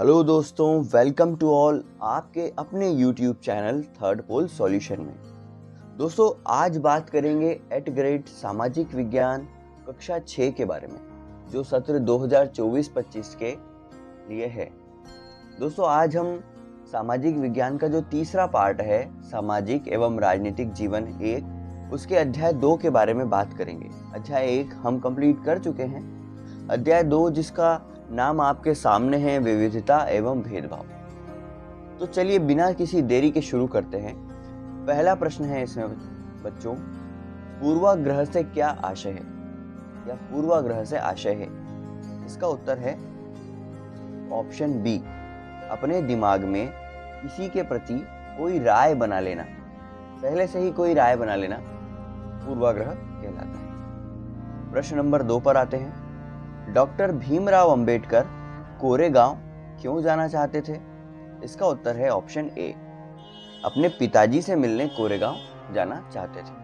Hello दोस्तों, welcome to all आपके अपने यूट्यूब चैनल थर्ड पोल सॉल्यूशन में। दोस्तों, आज बात करेंगे एट ग्रेड सामाजिक विज्ञान कक्षा 6 के बारे में, जो सत्र 2024-25 के लिए है। दोस्तों, आज हम सामाजिक विज्ञान का जो तीसरा पार्ट है, सामाजिक एवं राजनीतिक जीवन 1, उसके अध्याय 2 के बारे में बात करेंगे। अध्याय 1 हम कंप्लीट कर चुके हैं। अध्याय 2 जिसका नाम आपके सामने है, विविधता एवं भेदभाव। तो चलिए बिना किसी देरी के शुरू करते हैं। पहला प्रश्न है इसमें बच्चों, पूर्वाग्रह से क्या आशय है या पूर्वाग्रह से आशय है? इसका उत्तर है ऑप्शन बी, अपने दिमाग में किसी के प्रति कोई राय बना लेना, पहले से ही कोई राय बना लेना पूर्वाग्रह कहलाता है। प्रश्न नंबर 2 पर आते हैं। डॉक्टर भीमराव अंबेडकर कोरेगांव क्यों जाना चाहते थे? इसका उत्तर है ऑप्शन ए, अपने पिताजी से मिलने कोरेगांव जाना चाहते थे।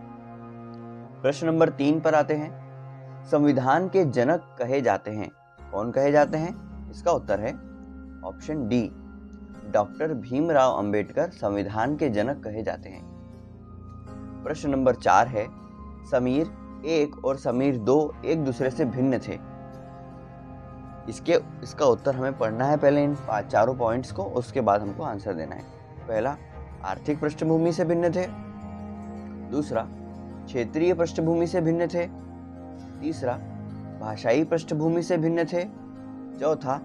प्रश्न नंबर 3 पर आते हैं। संविधान के जनक कहे जाते हैं, कौन कहे जाते हैं? इसका उत्तर है option D, doctor Bhimrao Ambedkar संविधान के जनक कहे जाते हैं। प्रश्न नंबर 4 है, समीर 1 और समीर 2 एक दूसरे से भिन्न थे। इसका उत्तर हमें पढ़ना है पहले इन चारों पॉइंट्स को, उसके बाद हमको आंसर देना है। पहला, आर्थिक पृष्ठभूमि से भिन्न थे। दूसरा, क्षेत्रीय पृष्ठभूमि से भिन्न थे। तीसरा, भाषाई पृष्ठभूमि से भिन्न थे। चौथा,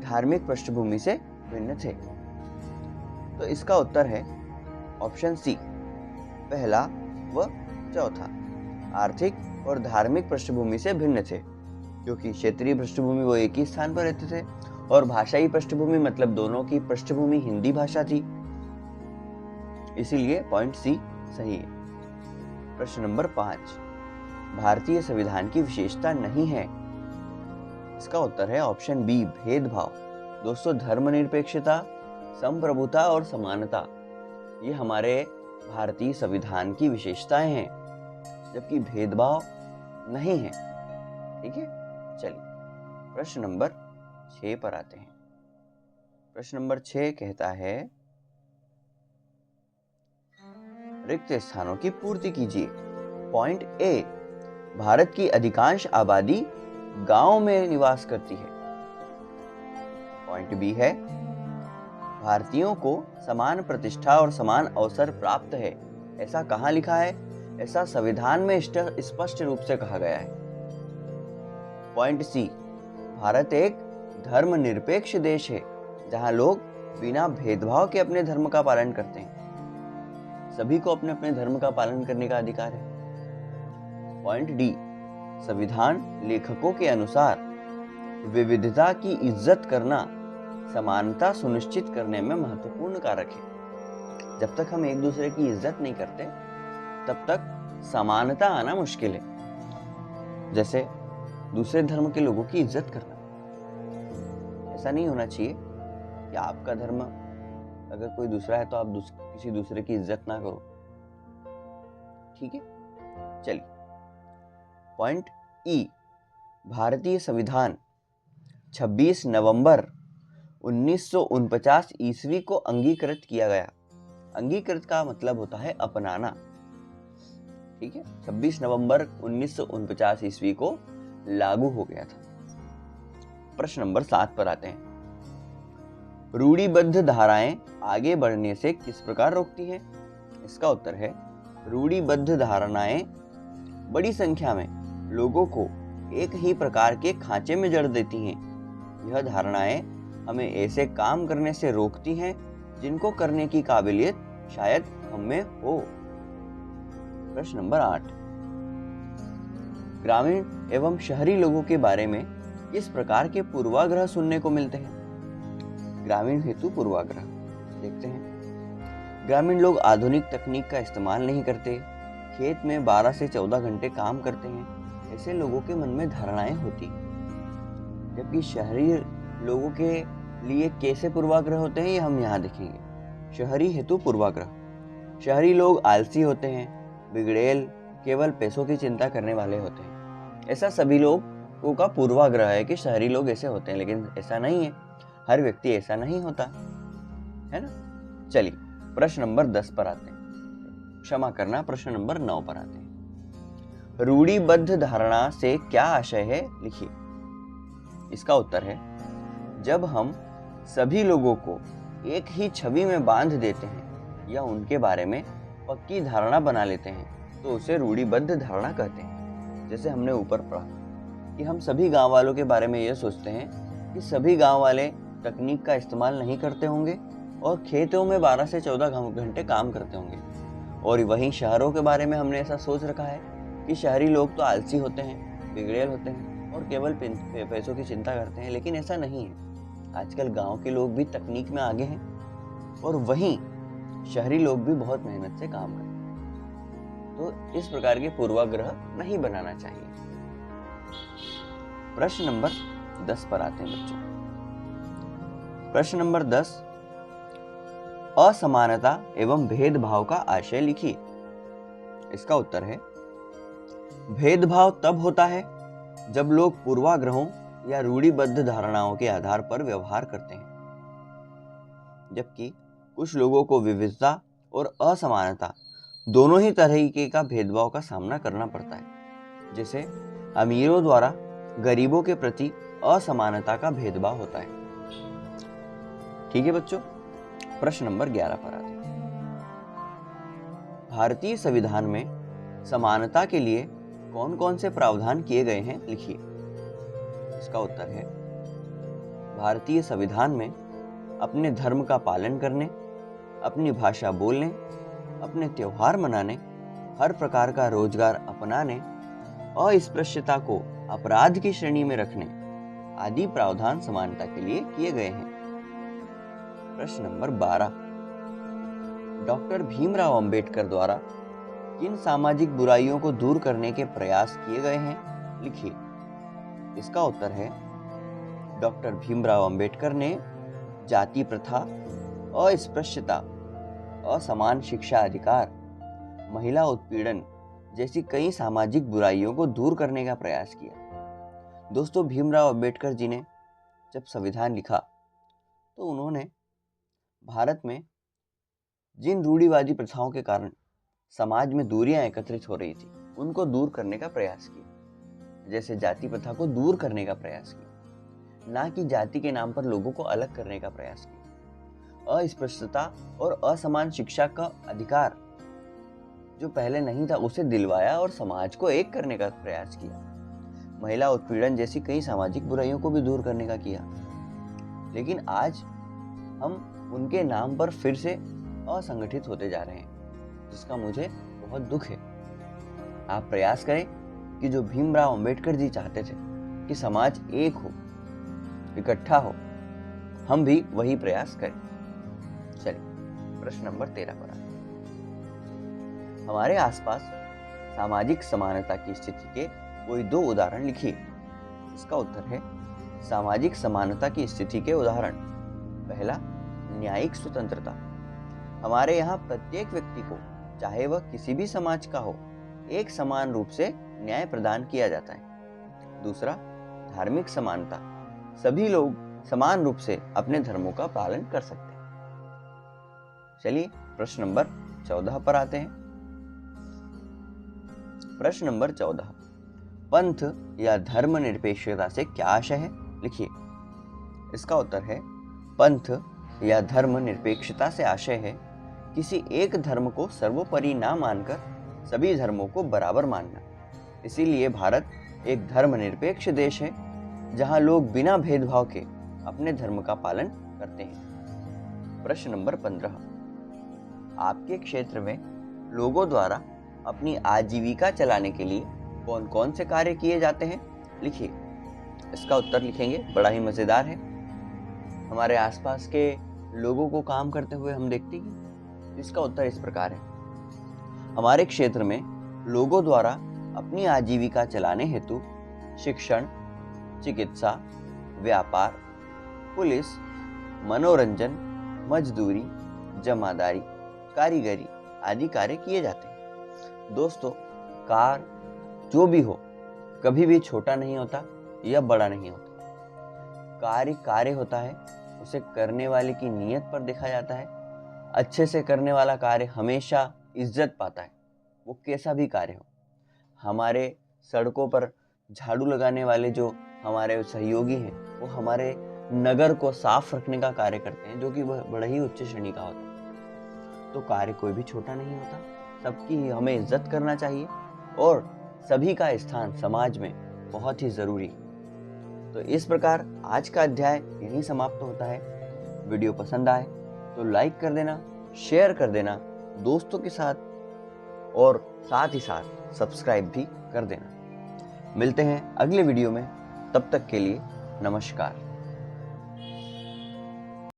धार्मिक पृष्ठभूमि से भिन्न थे। तो इसका उत्तर है ऑप्शन सी, पहला व चौथा, आर्थिक और धार्मिक पृष्ठभूमि से भिन्न थे, क्योंकि क्षेत्रीय पृष्ठभूमि वो एक ही स्थान पर रहते थे, और भाषाई पृष्ठभूमि मतलब दोनों की पृष्ठभूमि हिंदी भाषा थी, इसीलिए पॉइंट सी सही है। प्रश्न नंबर 5, भारतीय संविधान की विशेषता नहीं है। इसका उत्तर है ऑप्शन बी, भेदभाव। दोस्तों, धर्मनिरपेक्षता, संप्रभुता और समानता ये हमारे भारतीय संविधान की विशेषताएं हैं, जबकि भेदभाव नहीं है। ठीक है, चलिए प्रश्न नंबर 6 पर आते हैं। प्रश्न नंबर 6 कहता है, रिक्त स्थानों की पूर्ति कीजिए। पॉइंट ए, भारत की अधिकांश आबादी गांव में निवास करती है। पॉइंट बी है, भारतीयों को समान प्रतिष्ठा और समान अवसर प्राप्त है। ऐसा कहां लिखा है? ऐसा संविधान में स्पष्ट रूप से कहा गया है। पॉइंट सी, भारत एक धर्मनिरपेक्ष देश है, जहां लोग बिना भेदभाव के अपने धर्म का पालन करते हैं। सभी को अपने अपने धर्म का पालन करने का अधिकार है। पॉइंट डी, संविधान लेखकों के अनुसार विविधता की इज्जत करना समानता सुनिश्चित करने में महत्वपूर्ण कारक है। जब तक हम एक दूसरे की इज्जत नहीं करते, तब तक समानता आना मुश्किल है। जैसे दूसरे धर्म के लोगों की इज्जत करना। ऐसा नहीं होना चाहिए कि आपका धर्म अगर कोई दूसरा है तो आप किसी दूसरे की इज्जत ना करो। ठीक है, चलिए पॉइंट ई, भारतीय संविधान 26 नवंबर 1949 ईस्वी को अंगीकृत किया गया। अंगीकृत का मतलब होता है अपनाना। ठीक है, 26 नवंबर 1949 ईस्वी को लागू हो गया था। प्रश्न नंबर 7 पर आते हैं। रूढ़िबद्ध धाराएं आगे बढ़ने से किस प्रकार रोकती हैं? इसका उत्तर है, रूढ़िबद्ध धारणाएं बड़ी संख्या में लोगों को एक ही प्रकार के खांचे में जड़ देती हैं। यह धारणाएं हमें ऐसे काम करने से रोकती हैं जिनको करने की काबिलियत शायद हम में हो। प्रश्न नंबर 8, ग्रामीण एवं शहरी लोगों के बारे में किस प्रकार के पूर्वाग्रह सुनने को मिलते हैं? ग्रामीण हेतु पूर्वाग्रह देखते हैं। ग्रामीण लोग आधुनिक तकनीक का इस्तेमाल नहीं करते, खेत में 12 से 14 घंटे काम करते हैं। ऐसे लोगों के मन में धारणाएं होती, जबकि शहरी लोगों के लिए कैसे पूर्वाग्रह होते हैं ये हम यहाँ देखेंगे। शहरी हेतु पूर्वाग्रह, शहरी लोग आलसी होते हैं, बिगड़ैल, केवल पैसों की चिंता करने वाले होते हैं। ऐसा सभी लोगों का पूर्वाग्रह है कि शहरी लोग ऐसे होते हैं, लेकिन ऐसा नहीं है। हर व्यक्ति ऐसा नहीं होता, है ना। चलिए प्रश्न नंबर 10 पर आते हैं, क्षमा करना, प्रश्न नंबर 9 पर आते हैं। रूढ़िबद्ध धारणा से क्या आशय है, लिखिए। इसका उत्तर है, जब हम सभी लोगों को एक ही छवि में बांध देते हैं या उनके बारे में पक्की धारणा बना लेते हैं तो उसे रूढ़िबद्ध धारणा कहते हैं। जैसे हमने ऊपर पढ़ा कि हम सभी गांव वालों के बारे में यह सोचते हैं कि सभी गांव वाले तकनीक का इस्तेमाल नहीं करते होंगे और खेतों में 12 से 14 घंटे काम करते होंगे। और वहीं शहरों के बारे में हमने ऐसा सोच रखा है कि शहरी लोग तो आलसी होते हैं, बिगड़ेल होते हैं और केवल पैसों की चिंता करते हैं। लेकिन ऐसा नहीं है। आजकल गांव के लोग भी तकनीक में आगे हैं और वहीं शहरी लोग भी बहुत मेहनत से काम करते हैं। तो इस प्रकार के पूर्वाग्रह नहीं बनाना चाहिए। प्रश्न नंबर 10 पर आते हैं बच्चों। प्रश्न नंबर 10, असमानता एवं भेदभाव का आशय लिखिए। इसका उत्तर है, भेदभाव तब होता है जब लोग पूर्वाग्रहों या रूढ़िबद्ध धारणाओं के आधार पर व्यवहार करते हैं, जबकि कुछ लोगों को विविधता और असमानता दोनों ही तरीके का भेदभाव का सामना करना पड़ता है। जैसे अमीरों द्वारा गरीबों के प्रति असमानता का भेदभाव होता है। ठीक है बच्चों, प्रश्न नंबर 11 पर आते हैं। भारतीय संविधान में समानता के लिए कौन कौन से प्रावधान किए गए हैं, लिखिए। इसका उत्तर है, भारतीय संविधान में अपने धर्म का पालन करने, अपनी भाषा बोलने, अपने त्योहार मनाने, हर प्रकार का रोजगार अपनाने, अस्पृश्यता को अपराध की श्रेणी में रखने आदि प्रावधान समानता के लिए किए गए हैं। प्रश्न नंबर 12, डॉक्टर भीमराव अंबेडकर द्वारा किन सामाजिक बुराइयों को दूर करने के प्रयास किए गए हैं, लिखिए। इसका उत्तर है, डॉक्टर भीमराव अंबेडकर ने जाति प्रथा, अस्पृश्यता, असमान शिक्षा अधिकार, महिला उत्पीड़न जैसी कई सामाजिक बुराइयों को दूर करने का प्रयास किया। दोस्तों, भीमराव अंबेडकर जी ने जब संविधान लिखा तो उन्होंने भारत में जिन रूढ़िवादी प्रथाओं के कारण समाज में दूरियां एकत्रित हो रही थी उनको दूर करने का प्रयास किया। जैसे जाति प्रथा को दूर करने का प्रयास किया, ना कि जाति के नाम पर लोगों को अलग करने का प्रयास किया। अस्पृश्यता और असमान शिक्षा का अधिकार जो पहले नहीं था उसे दिलवाया और समाज को एक करने का प्रयास किया। महिला उत्पीड़न जैसी कई सामाजिक बुराइयों को भी दूर करने का किया। लेकिन आज हम उनके नाम पर फिर से असंगठित होते जा रहे हैं, जिसका मुझे बहुत दुख है। आप प्रयास करें कि जो भीमराव अंबेडकर जी चाहते थे कि समाज एक हो, इकट्ठा हो, हम भी वही प्रयास करें। चलिए प्रश्न नंबर 13 पर आते हैं। हमारे आसपास सामाजिक समानता की स्थिति के कोई दो उदाहरण लिखिए। इसका उत्तर है, सामाजिक समानता की स्थिति के उदाहरण। पहला, न्यायिक स्वतंत्रता। हमारे यहाँ प्रत्येक व्यक्ति को, चाहे वह किसी भी समाज का हो, एक समान रूप से न्याय प्रदान किया जाता है। दूसरा, धार्मिक समानता। सभी लोग समान रूप से अपने धर्मों का पालन कर सकते हैं। चलिए प्रश्न नंबर 14 पर आते हैं। प्रश्न नंबर 14, पंथ या धर्मनिरपेक्षता से क्या आशय है, लिखिए। इसका उत्तर है, पंथ या धर्मनिरपेक्षता से आशय है किसी एक धर्म को सर्वोपरि ना मानकर सभी धर्मों को बराबर मानना। इसीलिए भारत एक धर्मनिरपेक्ष देश है जहां लोग बिना भेदभाव के अपने धर्म का पालन करते हैं। प्रश्न नंबर 15, आपके क्षेत्र में लोगों द्वारा अपनी आजीविका चलाने के लिए कौन कौन से कार्य किए जाते हैं, लिखिए। इसका उत्तर लिखेंगे, बड़ा ही मजेदार है। हमारे आसपास के लोगों को काम करते हुए हम देखते हैं। इसका उत्तर इस प्रकार है, हमारे क्षेत्र में लोगों द्वारा अपनी आजीविका चलाने हेतु शिक्षण, चिकित्सा, व्यापार, पुलिस, मनोरंजन, मजदूरी, जमादारी, कारीगरी आदि कार्य किए जाते हैं। दोस्तों, कार्य जो भी हो कभी भी छोटा नहीं होता या बड़ा नहीं होता। कार्य होता है, उसे करने वाले की नीयत पर देखा जाता है। अच्छे से करने वाला कार्य हमेशा इज्जत पाता है, वो कैसा भी कार्य हो। हमारे सड़कों पर झाड़ू लगाने वाले जो हमारे सहयोगी हैं, वो हमारे नगर को साफ रखने का कार्य करते हैं, जो कि वह बड़ा ही उच्च श्रेणी का होता है। तो कार्य कोई भी छोटा नहीं होता, सबकी हमें इज्जत करना चाहिए और सभी का स्थान समाज में बहुत ही जरूरी है। तो इस प्रकार आज का अध्याय यहीं समाप्त होता है। वीडियो पसंद आए तो लाइक कर देना, शेयर कर देना दोस्तों के साथ और साथ ही साथ सब्सक्राइब भी कर देना। मिलते हैं अगले वीडियो में, तब तक के लिए नमस्कार।